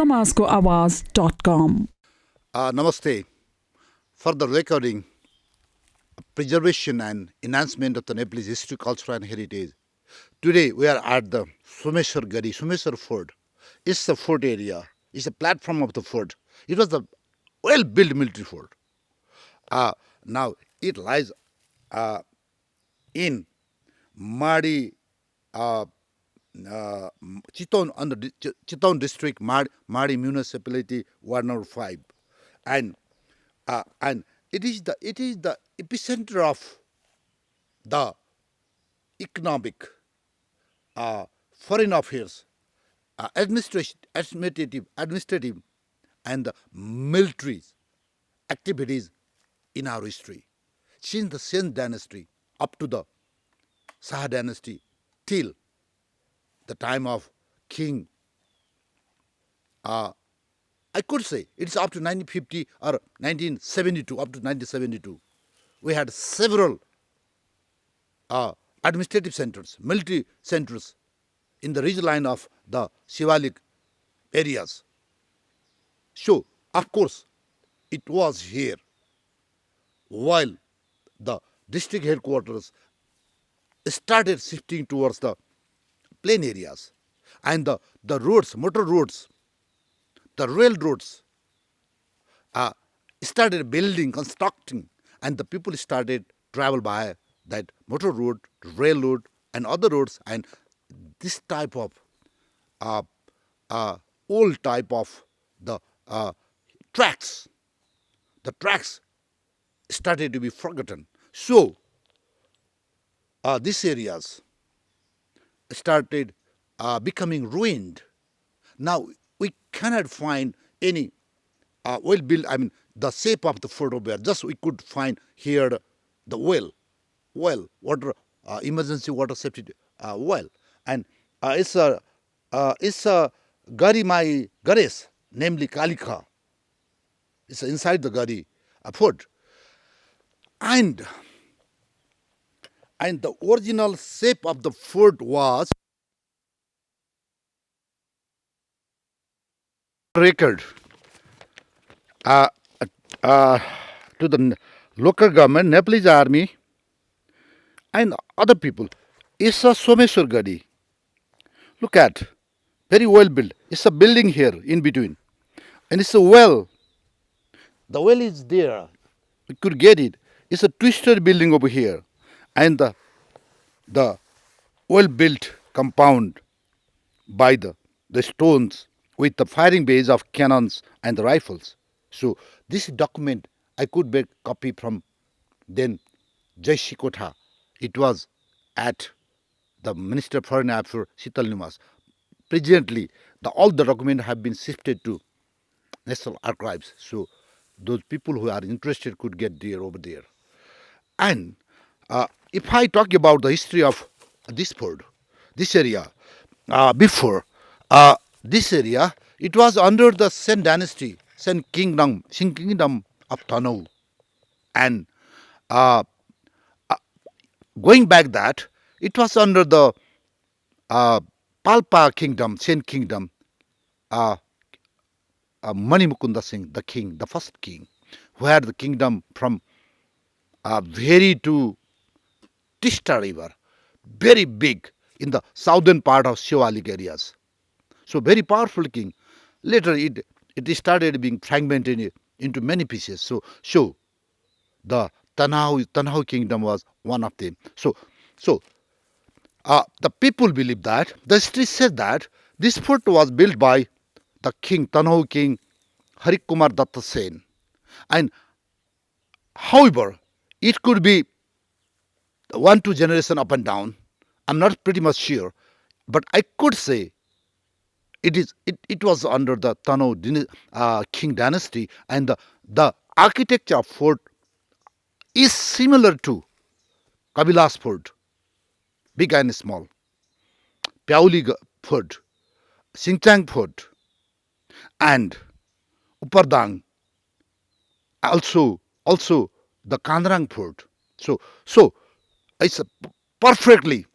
Samajkoawaj.com. Namaste. For the recording, preservation and enhancement of the Nepalese history, culture and heritage. Today we are at the Someshwar Fort. It's a fort area. It's a platform of the fort. It was a well-built military fort. Now it lies in Madi, Chiton, on the Chiton district, Madi municipality, Ward number 5, and it is the epicenter of the economic, foreign affairs, administrative, and the military activities in our history. Since the Sen dynasty up to the Shah dynasty till the time of King, I could say it's up to 1950 or 1972, up to 1972. We had several administrative centers, military centers in the ridge line of the Shivalik areas. So, of course, it was here while the district headquarters started shifting towards the plain areas, and the roads, motor roads, the railroads started building, constructing, and the people started travel by that motor road, railroad, and other roads, and this type of old type of the tracks. The tracks started to be forgotten. So these areas started becoming ruined. Now we cannot find any well built. I mean, the shape of the fort over there. Just we could find here the well, water, emergency water safety well, and it's a gari my gares, namely Kalika. It's inside the gari fort, and the original shape of the fort was record to the local government, Nepalese army, and other people. It's a Someshwar Gadi. Look at, very well built. It's a building here in between, and it's a well. The well is there. We could get it. It's a twisted building over here, and the well built compound by the stones with the firing bays of cannons and the rifles. So this document I could make copy from then Jaishikotha. It was at the Minister of Foreign Affairs, Sital Niwas. Presently, all the documents have been shifted to National Archives. So those people who are interested could get there over there. And if I talk about the history of this fort, this area, before this area, it was under the Sen dynasty, Sen kingdom of Tanau. And going back that, it was under the Palpa kingdom, Sen kingdom, Manimukunda Singh, the king, the first king, who had the kingdom from very to Tista River, very big in the southern part of Shivalik areas. So very powerful king. Later it started being fragmented into many pieces. So the Tanhau kingdom was one of them. So the people believe that, the history says that this fort was built by the king, Tanhau king, Harikumar Datta Sen. And however, it could be 1-2 generation up and down. I'm not pretty much sure, but I could say it was under the Tanau king dynasty, and the architecture of fort is similar to Kabilas fort, big and small, Pyauli fort, Singchang fort, and Upardang, also the Kandrang fort. So it's perfectly,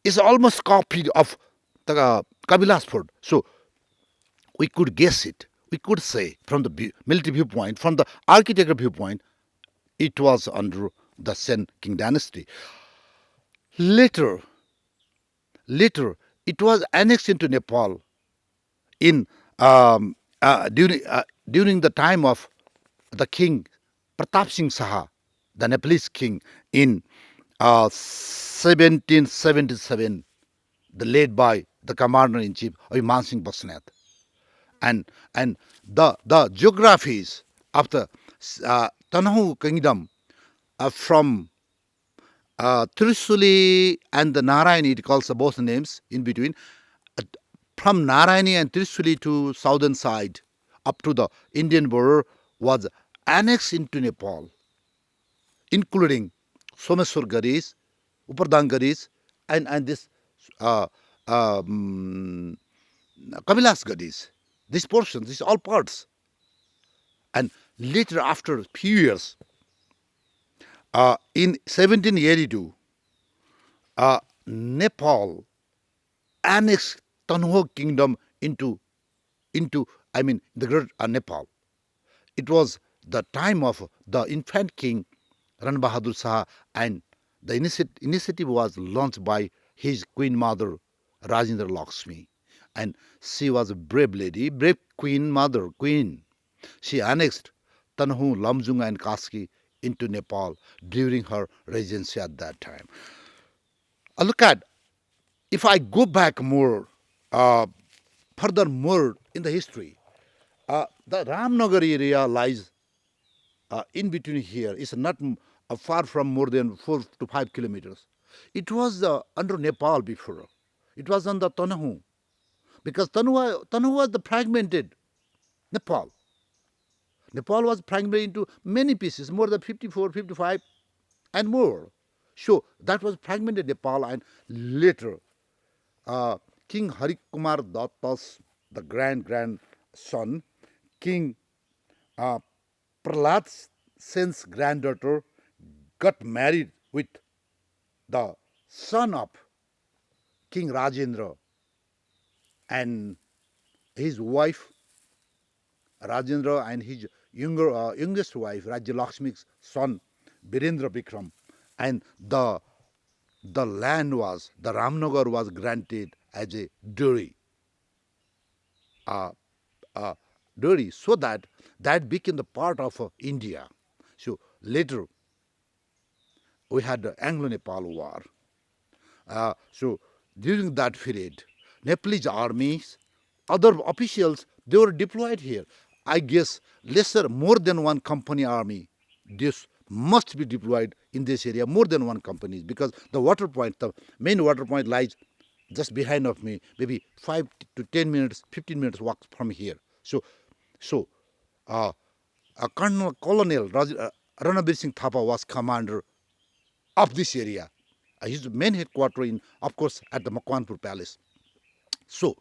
it's almost copied of the Kabilas fort. So we could guess it. We could say from the military viewpoint, from the architecture viewpoint, it was under the Sen King dynasty. Later, later, it was annexed into Nepal in during the time of the king Pratap Singh Saha, the Nepalese king, in 1777, the led by the commander in chief Prem Singh Basnyat, and the geographies of the Tanahu kingdom from Trishuli and the Narayani, it calls both names in between. Uh, From Narayani and Trishuli to southern side up to the Indian border was annexed into Nepal, including Someswar Garis, Upardang Garis, and this uh, um, Kabilas Garis. This portion, these all parts. And later, after a few years, in 1782, Nepal annexed Tanho kingdom into I mean the great Nepal. It was the time of the infant king Ran Bahadur Shah, and the initiative was launched by his queen mother Rajendra Lakshmi, and she was a brave lady, brave queen. She annexed Tanhu, Lamjung and Kaski into Nepal during her regency at that time. Look at, if I go back more, uh, further more in the history, the Ramnagar area lies in between here. It's not far from more than 4 to 5 kilometers. It was under Nepal before. It was under Tanahu, because Tanahu was the fragmented Nepal. Nepal was fragmented into many pieces, more than 54, 55, and more. So that was fragmented Nepal, and later uh, King Harikumar Datta's the grandson, King uh, Prahlad Sen's granddaughter, got married with the son of King Rajendra, and his wife Rajendra and his youngest wife Rajya Lakshmi's son Birendra Bikram, and the land was, the Ramnagar was granted as a dowry, uh, so that became the part of India. So later we had the Anglo-Nepal War. So during that period, Nepalese armies, other officials, they were deployed here. I guess lesser, more than one company army, this must be deployed in this area, more than one company, because the water point, the main water point lies just behind of me, maybe 5 to 10 minutes, 15 minutes walk from here. So uh, Colonel Ranabir Singh Thapa was commander of this area. His main headquarters in, of course, at the Makwanpur Palace. So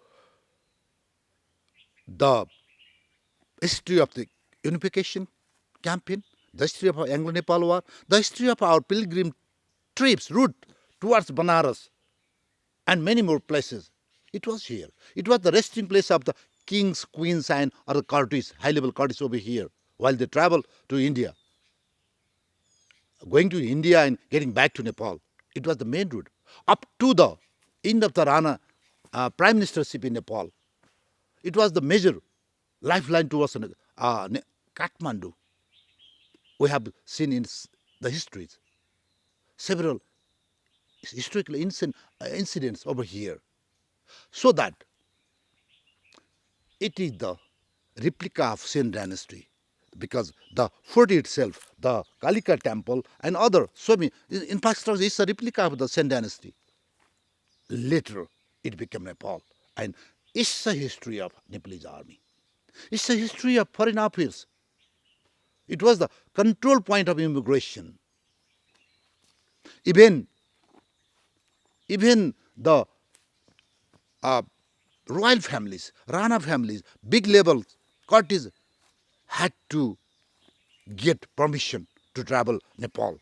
the history of the unification campaign, the history of our Anglo-Nepal War, the history of our pilgrim trips, route towards Banaras, and many more places. It was here. It was the resting place of the kings, queens, and other courtiers, high-level courtiers over here, while they travel to India, going to India and getting back to Nepal. It was the main route up to the end of the Rana prime ministership in Nepal. It was the major lifeline towards Kathmandu. We have seen in the histories several historical incidents over here, so that it is the replica of Sen dynasty, because the fort itself, the Kalika temple, and other so many infrastructure is a replica of the Sen dynasty. Later, it became Nepal, and it's a history of Nepalese army. It's a history of foreign affairs. It was the control point of immigration. Even the uh, royal families, Rana families, big level courtiers had to get permission to travel Nepal.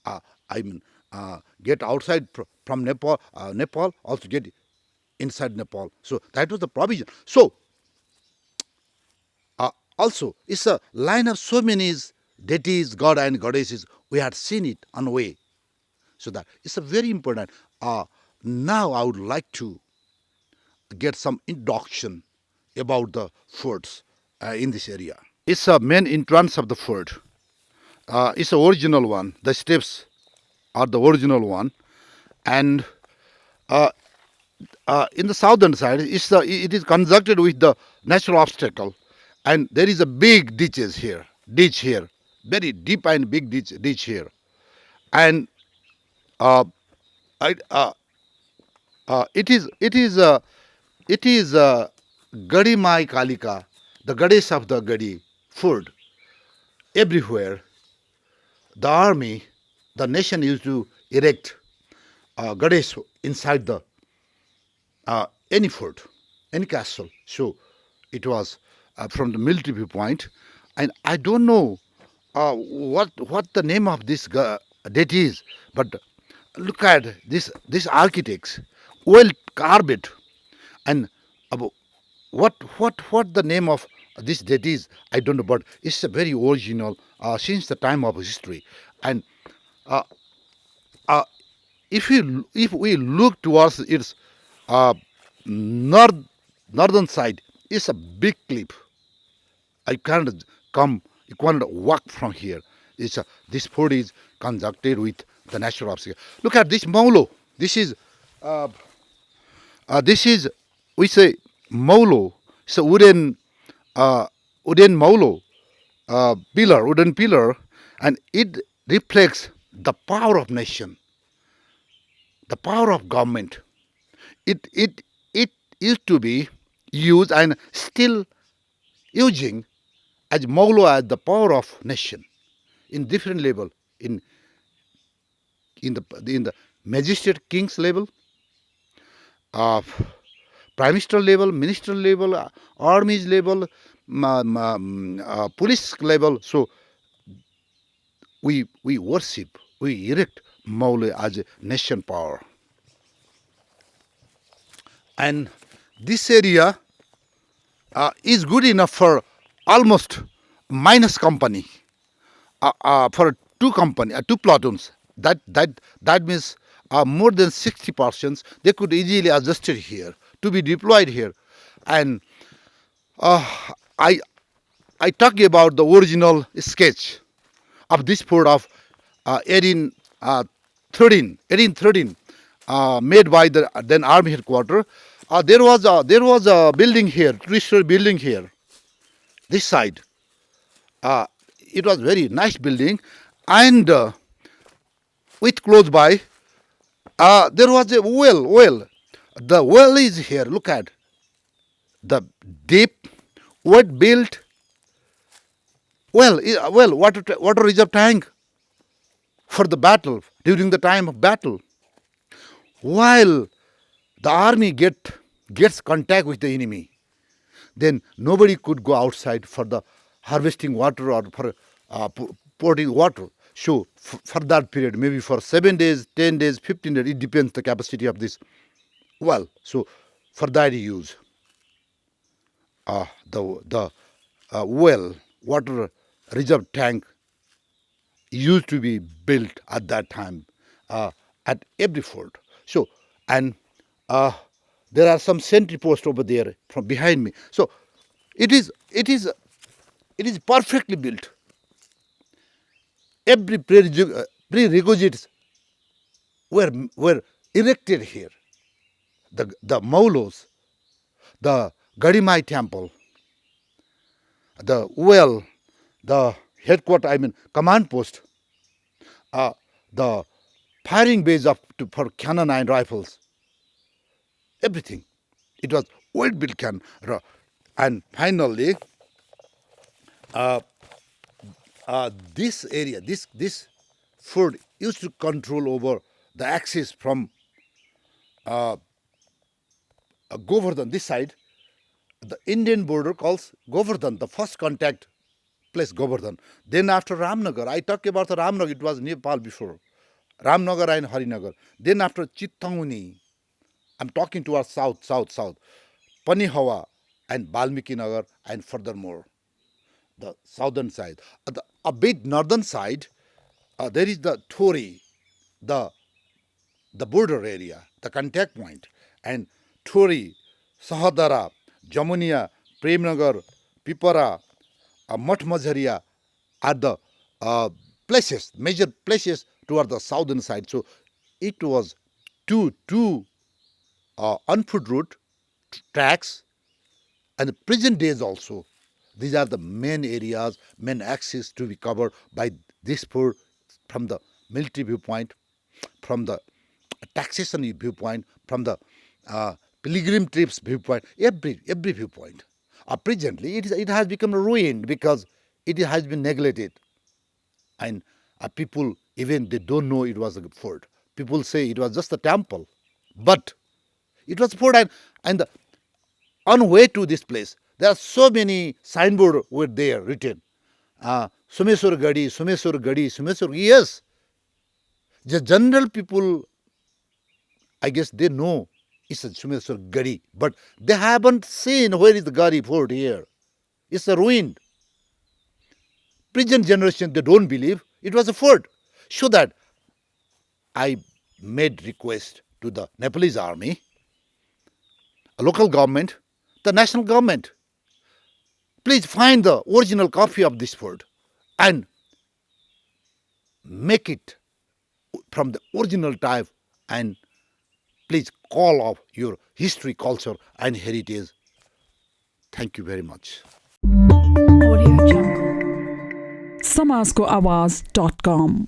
Uh, I mean, get outside from Nepal, also get inside Nepal. So that was the provision. So Also, it's a line of so many deities, god and goddesses. We had seen it on the way. So that it's a very important. Now I would like to get some introduction about the forts in this area. It's a main entrance of the fort. It's the original one. The steps are the original one, and in the southern side, it is constructed with the natural obstacle, and there is a big ditch here, very deep and big ditch here, and uh, I, it is Gadi Mai Kalika, the goddess of the Gadi food. Everywhere, the army, the nation used to erect goddess inside the any fort, any castle. So it was from the military viewpoint, and I don't know what the name of this deity is, but look at these architects, well carved, and about what the name of this deity is, I don't know, but it's a very original since the time of history, and uh, if we look towards its uh, north northern side, it's a big cliff. I can't come, you can't walk from here. This fort is constructed with the natural obstacle. Look at this maulo. Uh, this is, we say maulo. It's a uh, wooden maulo, wooden pillar, and it reflects the power of nation, the power of government. It used to be used and still using as Moglo as the power of nation in different level, in in the magistrate king's level, of prime minister level, minister level, armies level, police level. So we worship, we erect Moglo as a nation power, and this area is good enough for almost minus company, for two platoons. That means more than 60 persons. They could easily adjust it here to be deployed here, and uh, I I talk about the original sketch of this fort of 1813, made by the then army headquarters. There was a building here, three-story building here. This side, uh, it was very nice building, and with close by, there was a well. The well is here. Look at the deep, wet built water reserve tank for the battle during the time of battle. While the army gets contact with the enemy, then nobody could go outside for the harvesting water or for pouring water. So for that period, maybe for 7 days, 10 days, 15 days, it depends the capacity of this well. So for that use, the well water reserve tank used to be built at that time at every fort. So, and uh, there are some sentry posts over there from behind me. So it is it is it is perfectly built. Every prerequisites were erected here. The maulos, the Gadimai temple, the well, the headquarters, I mean command post, uh, the firing base for cannon and rifles, everything. It was well built cannon. And finally, this area, this fort used to control over the axis from Govardhan, this side, the Indian border calls Govardhan, the first contact place Govardhan. Then after Ramnagar, I talk about the Ramnagar, it was Nepal before. Ramnagar and Harinagar. Then after Chittauni, I'm talking towards south. Panihawa and Balmiki Nagar and furthermore. the southern side. A bit northern side, there is the Thori, the border area, the contact point, and Thori, Sahadara, Jamunia, Premnagar, Pipara, Math Mazharia are the places, major places toward the southern side. So it was two unfoot route tracks, and the present days also. These are the main areas, main axes to be covered by this fort from the military viewpoint, from the taxation viewpoint, from the pilgrim trips viewpoint, every viewpoint. Presently, it has become ruined because it has been neglected, and people even they don't know it was a fort. People say it was just a temple, but it was fort, and on way to this place, there are so many signboard were there written. Sumeswar Gadi, Sumeswar Gadi, Sumeswar. Yes, the general people, I guess they know it's a Sumeswar Gadi, but they haven't seen where is the Gadi fort here. It's a ruin. Present generation, they don't believe it was a fort. So that I made request to the Nepalese army, a local government, the national government. Please find the original copy of this fort and make it from the original type, and please call off your history, culture, and heritage. Thank you very much. Audio Jungle. Samajkoawaj.com